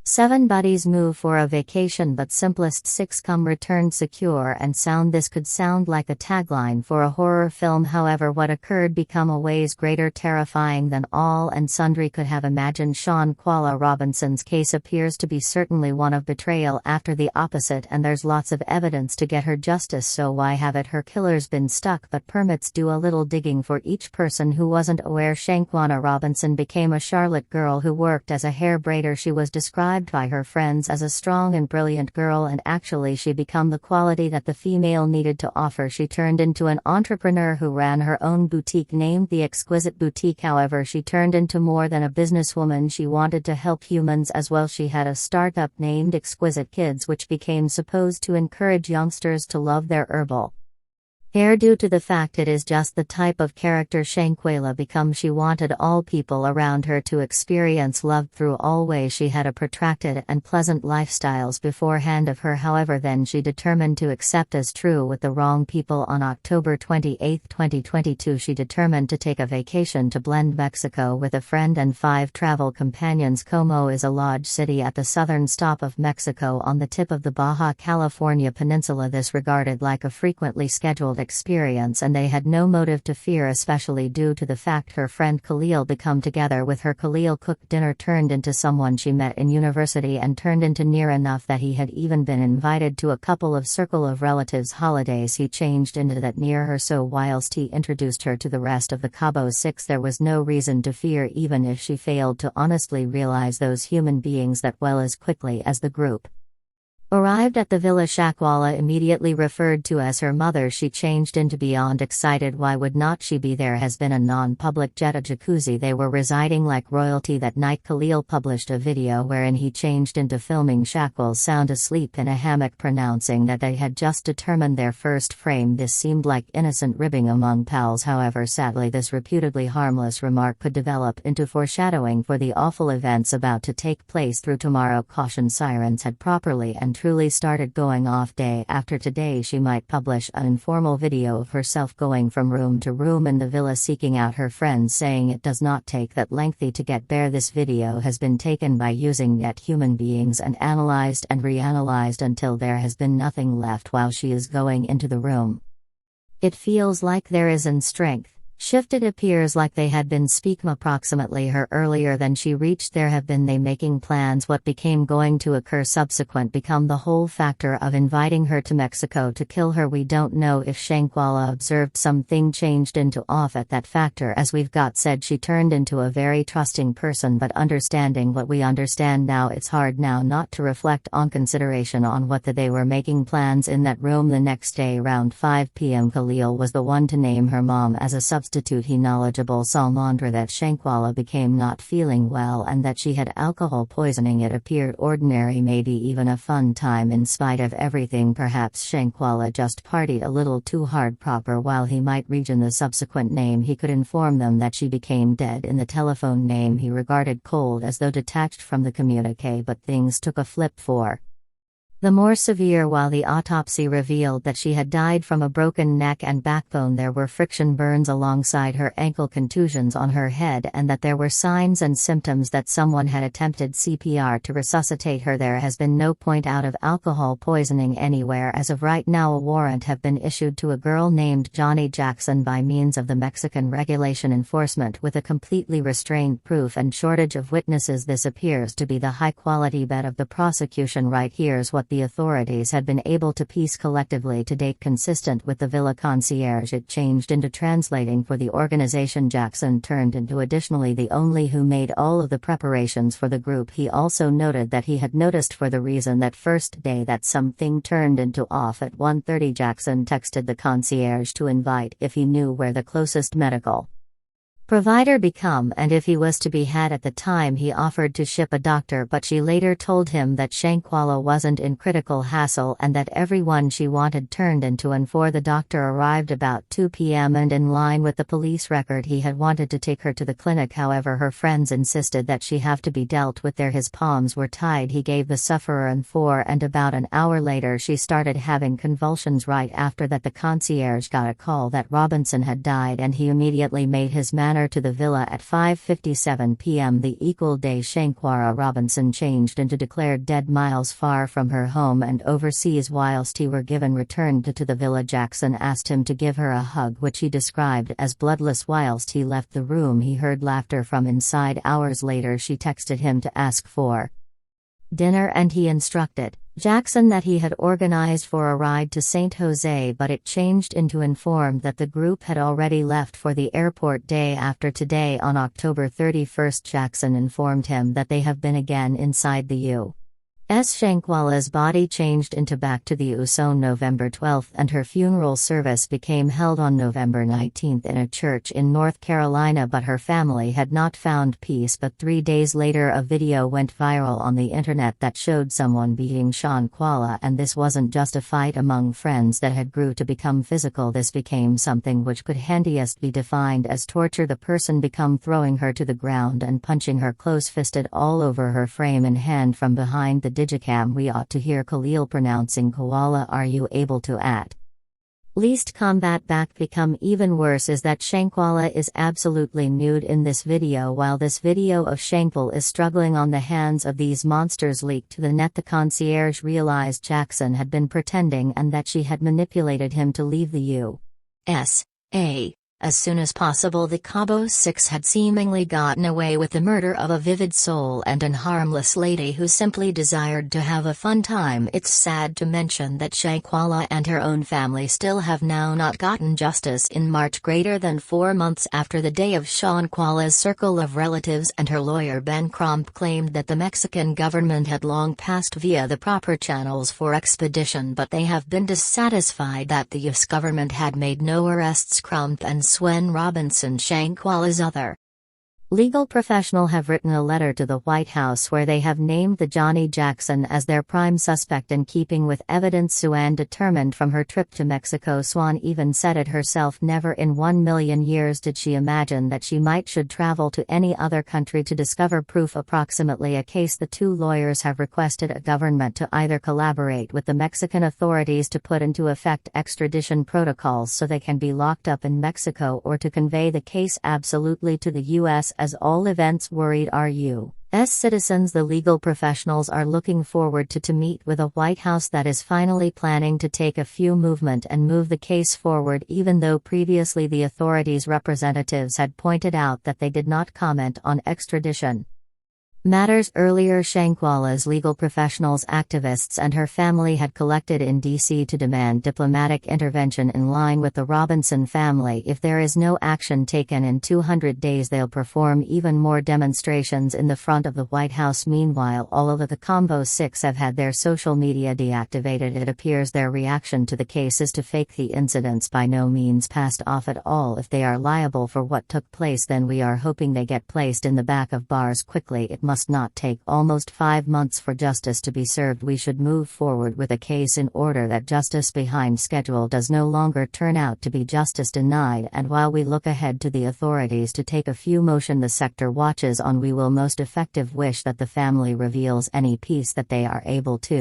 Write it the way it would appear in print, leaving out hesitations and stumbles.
7 buddies move for a vacation but simplest 6 come returned secure and sound. This could sound like a tagline for a horror film, however what occurred become a ways greater terrifying than all and sundry could have imagined. Shanquella Robinson's case appears to be certainly one of betrayal after the opposite, and there's lots of evidence to get her justice, so why haven't her killers been stuck? But permits do a little digging for each person who wasn't aware. Shanquella Robinson became a Charlotte girl who worked as a hair braider. She was described by her friends as a strong and brilliant girl, and actually she became the quality that the female needed to offer. She turned into an entrepreneur who ran her own boutique named the Exquisite Boutique. However, she turned into more than a businesswoman. She wanted to help humans as well. She had a startup named Exquisite Kids, which became supposed to encourage youngsters to love their herbal hair. Due to the fact it is just the type of character Shanquella became, she wanted all people around her to experience love through all ways. She had a protracted and pleasant lifestyles beforehand of her, however then she determined to accept as true with the wrong people. On October 28, 2022 she determined to take a vacation to Blend, Mexico with a friend and 5 travel companions. Cabo is a large city at the southern stop of Mexico on the tip of the Baja California peninsula. This regarded like a frequently scheduled experience, and they had no motive to fear, especially due to the fact her friend Khalil become together with her. Khalil cooked dinner, turned into someone she met in university, and turned into near enough that he had even been invited to a couple of circle of relatives holidays. He changed into that near her, so whilst he introduced her to the rest of the Cabo 6 there was no reason to fear, even if she failed to honestly realize those human beings that well. As quickly as the group arrived at the villa Shanquella immediately referred to as her mother, she changed into beyond excited. Why would not she be there? Has been a non-public jet, a jacuzzi. They were residing like royalty. That night Khalil published a video wherein he changed into filming Shanquella sound asleep in a hammock, pronouncing that they had just determined their first frame. This seemed like innocent ribbing among pals, however sadly this reputedly harmless remark could develop into foreshadowing for the awful events about to take place through tomorrow. Caution sirens had properly and truly started going off. Day after today she might publish an informal video of herself going from room to room in the villa seeking out her friends, saying it does not take that lengthy to get bare. This video has been taken by using net human beings and analyzed and reanalyzed until there has been nothing left while she is going into the room. It feels like there isn't strength. Shifted appears like they had been speaking approximately her earlier than she reached. There have been they making plans. What became going to occur subsequent become the whole factor of inviting her to Mexico to kill her. We don't know if Shanquella observed something changed into off at that factor. As we've got said, she turned into a very trusting person, but understanding what we understand now, it's hard now not to reflect on consideration on what they were making plans in that room. The next day around 5 p.m. Khalil was the one to name her mom as a substitute. He knowledgeable Salmondra that Shanquella became not feeling well and that she had alcohol poisoning. It appeared ordinary, maybe even a fun time in spite of everything. Perhaps Shanquella just partied a little too hard proper. While he might region the subsequent name, he could inform them that she became dead in the telephone name he regarded cold as though detached from the communique. But things took a flip for the more severe. While the autopsy revealed that she had died from a broken neck and backbone, there were friction burns alongside her ankle, contusions on her head, and that there were signs and symptoms that someone had attempted CPR to resuscitate her. There has been no point out of alcohol poisoning anywhere. As of right now, a warrant have been issued to a girl named Johnny Jackson by means of the Mexican regulation enforcement with a completely restrained proof and shortage of witnesses. This appears to be the high-quality bet of the prosecution. Right here's what the authorities had been able to piece collectively to date consistent with the villa concierge. It changed into translating for the organization. Jackson turned into additionally the only who made all of the preparations for the group. He also noted that he had noticed for the reason that first day that something turned into off at 1:30. Jackson texted the concierge to invite if he knew where the closest medical provider become, and if he was to be had. At the time he offered to ship a doctor, but she later told him that Shanquella wasn't in critical hassle and that everyone she wanted turned into. And for the doctor arrived about 2 p.m. and in line with the police record he had wanted to take her to the clinic. However, her friends insisted that she have to be dealt with there. His palms were tied. He gave the sufferer an 4 and about an hour later she started having convulsions. Right after that the concierge got a call that Robinson had died, and he immediately made his manner her to the villa at 5:57 p.m. the equal day. Shanquella Robinson changed into declared dead miles far from her home and overseas. Whilst he were given returned to the villa, Jackson asked him to give her a hug, which he described as bloodless. Whilst he left the room, he heard laughter from inside. Hours later, she texted him to ask for dinner, and he instructed Jackson that he had organized for a ride to St. Jose, but it changed into informed that the group had already left for the airport day after. Today, on October 31st, Jackson informed him that they have been again inside the U.S. Shanquella's body changed into back to the U.S. on November 12, and her funeral service became held on November 19 in a church in North Carolina, but her family had not found peace. But 3 days later, a video went viral on the internet that showed someone beating Shanquella, and this wasn't just a fight among friends that had grew to become physical. This became something which could handiest be defined as torture. The person become throwing her to the ground and punching her close-fisted all over her frame and hand from behind the digicam. We ought to hear Khalil pronouncing koala. Are you able to at least combat back? Become even worse is that Shanquella is absolutely nude in this video. While this video of Shanquella is struggling on the hands of these monsters leaked to the net, the concierge realized Jackson had been pretending and that she had manipulated him to leave the U.S.A. as soon as possible. The Cabo 6 had seemingly gotten away with the murder of a vivid soul and an harmless lady who simply desired to have a fun time. It's sad to mention that Shanquella and her own family still have now not gotten justice. In March, greater than 4 months after the day of Shanquella's circle of relatives and her lawyer Ben Crump claimed that the Mexican government had long passed via the proper channels for expedition, but they have been dissatisfied that the U.S. government had made no arrests. Crump and Swen Robinson, Shanquella's other legal professional, have written a letter to the White House where they have named the Johnny Jackson as their prime suspect, in keeping with evidence Swan determined from her trip to Mexico. Swan even said it herself, never in 1 million years did she imagine that she should travel to any other country to discover proof. Approximately a case. The two lawyers have requested a government to either collaborate with the Mexican authorities to put into effect extradition protocols so they can be locked up in Mexico, or to convey the case absolutely to the U.S. as all events worried our U.S. citizens. The legal professionals are looking forward to meet with a White House that is finally planning to take a few movement and move the case forward, even though previously the authorities' representatives had pointed out that they did not comment on extradition matters. Earlier, Shanquella's legal professionals, activists and her family had collected in D.C. to demand diplomatic intervention in line with the Robinson family. If there is no action taken in 200 days, they'll perform even more demonstrations in the front of the White House. Meanwhile, all of the Cabo 6 have had their social media deactivated. It appears their reaction to the case is to fake the incidents, by no means passed off at all. If they are liable for what took place, then we are hoping they get placed in the back of bars quickly. It must not take almost 5 months for justice to be served. We should move forward with a case in order that justice behind schedule does no longer turn out to be justice denied. And while we look ahead to the authorities to take a few motion the sector watches on, we will most effective wish that the family reveals any peace that they are able to.